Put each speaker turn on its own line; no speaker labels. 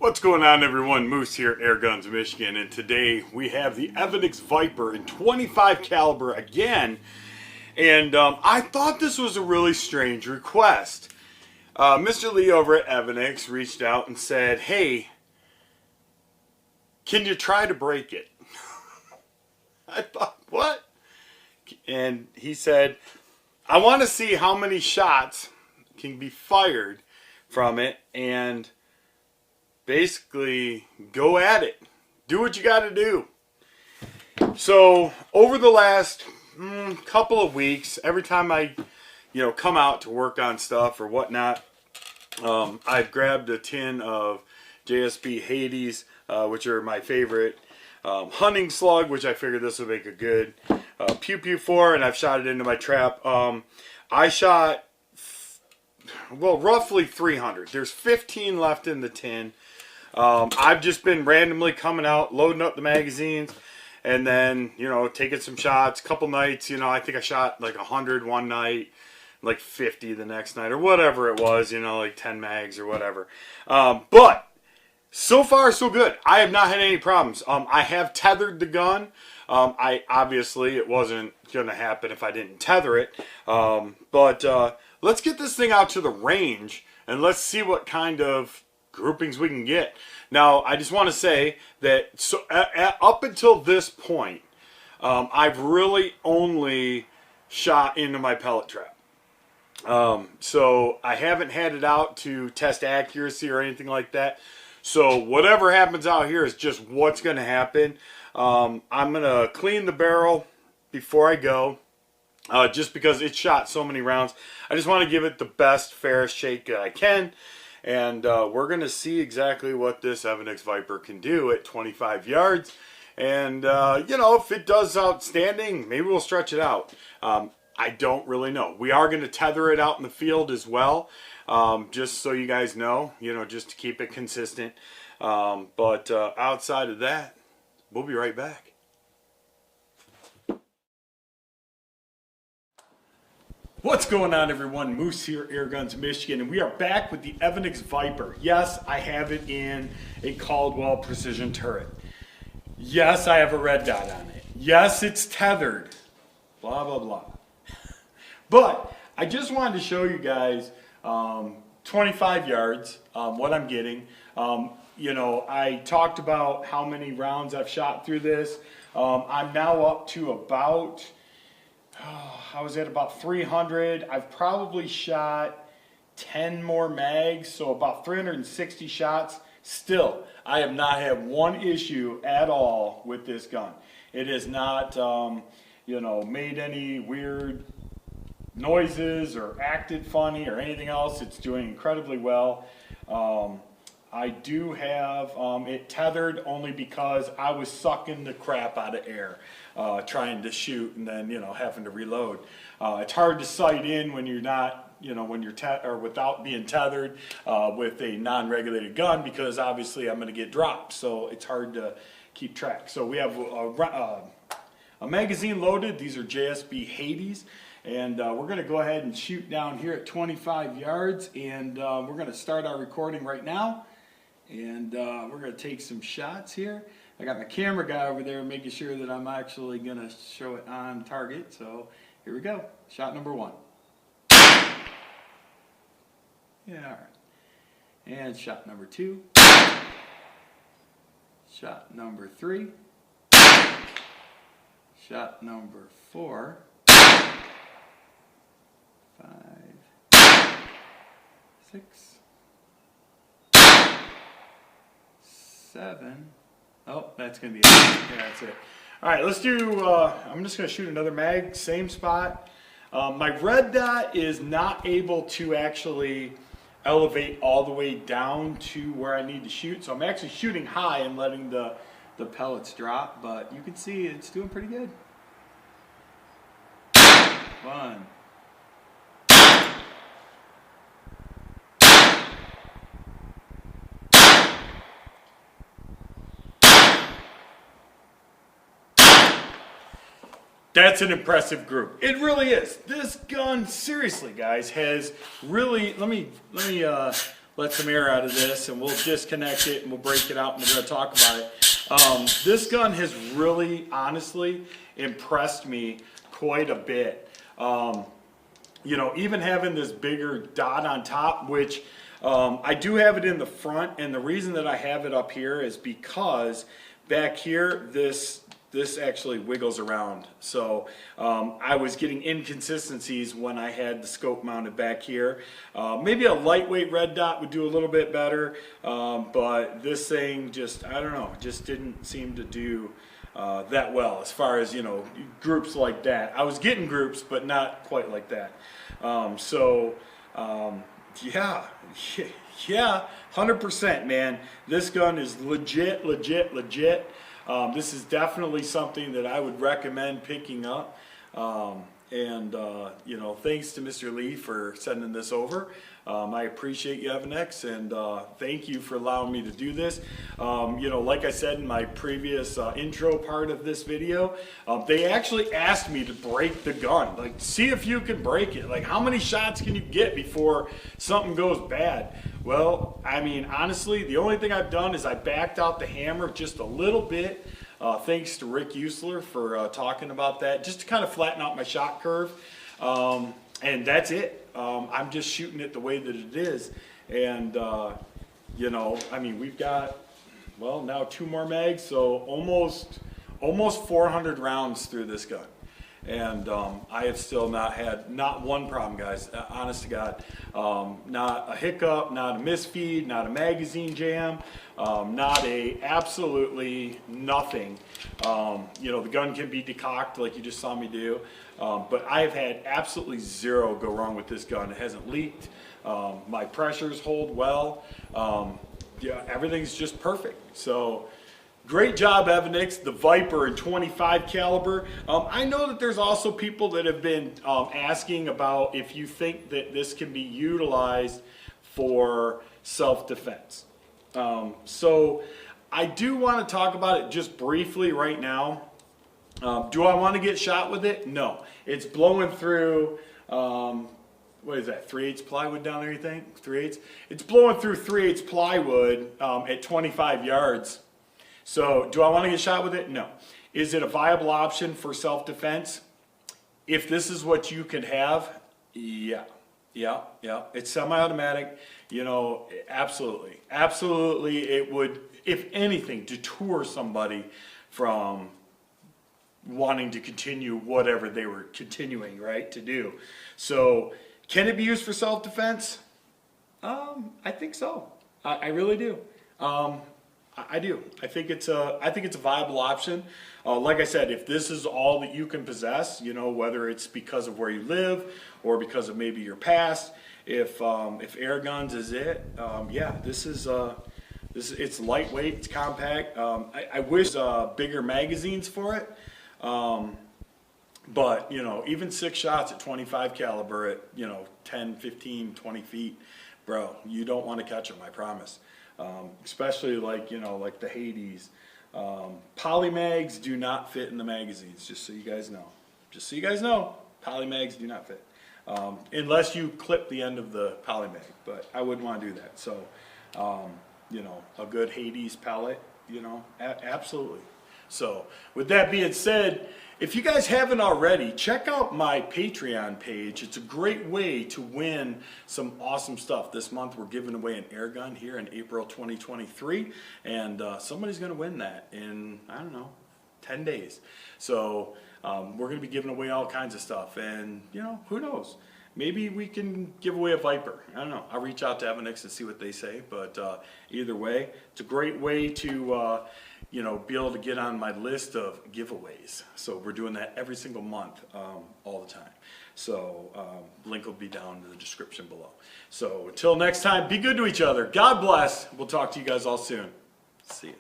What's going on, everyone? Moose here, Airguns of Michigan, and today we have the Evanix Viper in 25 caliber again. And I thought this was a really strange request. Mr. Lee over at Evanix reached out and said, "Hey, can you try to break it?" I thought, what? And he said, "I want to see how many shots can be fired from it, and basically go at it. Do what you got to do." So over the last couple of weeks, every time I come out to work on stuff or whatnot, I've grabbed a tin of JSB Hades, which are my favorite hunting slug, which I figured this would make a good pew pew for, and I've shot it into my trap. I shot roughly 300. There's 15 left in the tin. I've just been randomly coming out, loading up the magazines, and then, taking some shots. Couple nights, I think I shot like 100 one night, like 50 the next night, or whatever it was, like 10 mags or whatever. But so far, so good. I have not had any problems. I have tethered the gun. Obviously, it wasn't going to happen if I didn't tether it. But let's get this thing out to the range, and let's see what kind of groupings we can get. Now, I just want to say that up until this point, I've really only shot into my pellet trap. So I haven't had it out to test accuracy or anything like that. So whatever happens out here is just what's going to happen. I'm going to clean the barrel before I go, just because it shot so many rounds. I just want to give it the best, fairest shake that I can. And we're going to see exactly what this Evanix Viper can do at 25 yards. And, if it does outstanding, maybe we'll stretch it out. I don't really know. We are going to tether it out in the field as well, just so you guys know, just to keep it consistent. But outside of that, we'll be right back. What's going on, everyone? Moose here, Airguns of Michigan, and we are back with the Evanix Viper. Yes, I have it in a Caldwell precision turret. Yes, I have a red dot on it. Yes, it's tethered. Blah, blah, blah. But I just wanted to show you guys 25 yards, what I'm getting. I talked about how many rounds I've shot through this. I'm now up to about... I was at about 300. I've probably shot 10 more mags, so about 360 shots. Still, I have not had one issue at all with this gun. It has not, made any weird noises or acted funny or anything else. It's doing incredibly well. I do have it tethered only because I was sucking the crap out of air trying to shoot and then, having to reload. It's hard to sight in when you're not, when you're without being tethered with a non-regulated gun, because obviously I'm going to get dropped. So it's hard to keep track. So we have a magazine loaded. These are JSB Hades. And we're going to go ahead and shoot down here at 25 yards. And we're going to start our recording right now. And we're going to take some shots here. I got my camera guy over there making sure that I'm actually going to show it on target. So here we go. Shot number 1. Yeah, all right. And shot number 2. Shot number 3. Shot number 4. 5, 6, 7. Oh, that's going to be it. Yeah, that's it. All right, let's do, I'm just going to shoot another mag, same spot. My red dot is not able to actually elevate all the way down to where I need to shoot. So I'm actually shooting high and letting the pellets drop, but you can see it's doing pretty good. 1. That's an impressive group. It really is. This gun, seriously, guys, has really. Let me let some air out of this, and we'll disconnect it and we'll break it out and we're going to talk about it. This gun has really, honestly, impressed me quite a bit. You know, even having this bigger dot on top, which I do have it in the front, and the reason that I have it up here is because back here, this actually wiggles around. So I was getting inconsistencies when I had the scope mounted back here. Maybe a lightweight red dot would do a little bit better, but this thing just, I don't know, just didn't seem to do that well as far as, you know, groups like that. I was getting groups, but not quite like that. Yeah, 100%, man. This gun is legit. This is definitely something that I would recommend picking up. You know, thanks to Mr. Lee for sending this over. I appreciate you, Evanix, and thank you for allowing me to do this. You know, like I said in my previous intro part of this video, they actually asked me to break the gun. Like, see if you can break it. Like, how many shots can you get before something goes bad? Well, I mean, honestly, the only thing I've done is I backed out the hammer just a little bit. Thanks to Rick Usler for talking about that, just to kind of flatten out my shot curve. And that's it. I'm just shooting it the way that it is. And, you know, I mean, we've got, well, now 2 more mags, so almost 400 rounds through this gun. And I have still not had, not one problem, guys, honest to God. Not a hiccup, not a misfeed, not a magazine jam, not a absolutely nothing. You know, the gun can be decocked like you just saw me do, but I've had absolutely zero go wrong with this gun. It hasn't leaked. My pressures hold well. Yeah, everything's just perfect. So, great job, Evanix, the Viper in 25 caliber. I know that there's also people that have been asking about if you think that this can be utilized for self-defense. So I do want to talk about it just briefly right now. Do I want to get shot with it? No. It's blowing through, what is that, 3/8 plywood down there, you think? 3/8? It's blowing through 3/8 plywood at 25 yards. So, do I want to get shot with it? No. Is it a viable option for self-defense? If this is what you could have, yeah. It's semi-automatic, you know, absolutely. Absolutely, it would, if anything, deter somebody from wanting to continue whatever they were continuing, right, to do. So, can it be used for self-defense? I think so. I really do. I do. I think it's a viable option. Like I said, if this is all that you can possess, you know, whether it's because of where you live or because of maybe your past, if air guns is it, yeah, it's lightweight, it's compact. I wish bigger magazines for it, but you know, even 6 shots at 25 caliber at, you know, 10, 15, 20 feet, bro, you don't want to catch them, I promise. Especially like, you know, like the Hades. Polymags do not fit in the magazines, just so you guys know. Just so you guys know, polymags do not fit. Unless you clip the end of the polymag, but I wouldn't want to do that. So, you know, a good Hades pellet, you know, absolutely. So, with that being said, if you guys haven't already, check out my Patreon page. It's a great way to win some awesome stuff. This month we're giving away an air gun here in April 2023, and somebody's going to win that in, I don't know, 10 days. So we're going to be giving away all kinds of stuff, and, you know, who knows? Maybe we can give away a Viper. I don't know. I'll reach out to Evanix and see what they say, but either way, it's a great way to you know, be able to get on my list of giveaways. So we're doing that every single month, all the time. So link will be down in the description below. So until next time, be good to each other. God bless. We'll talk to you guys all soon. See ya.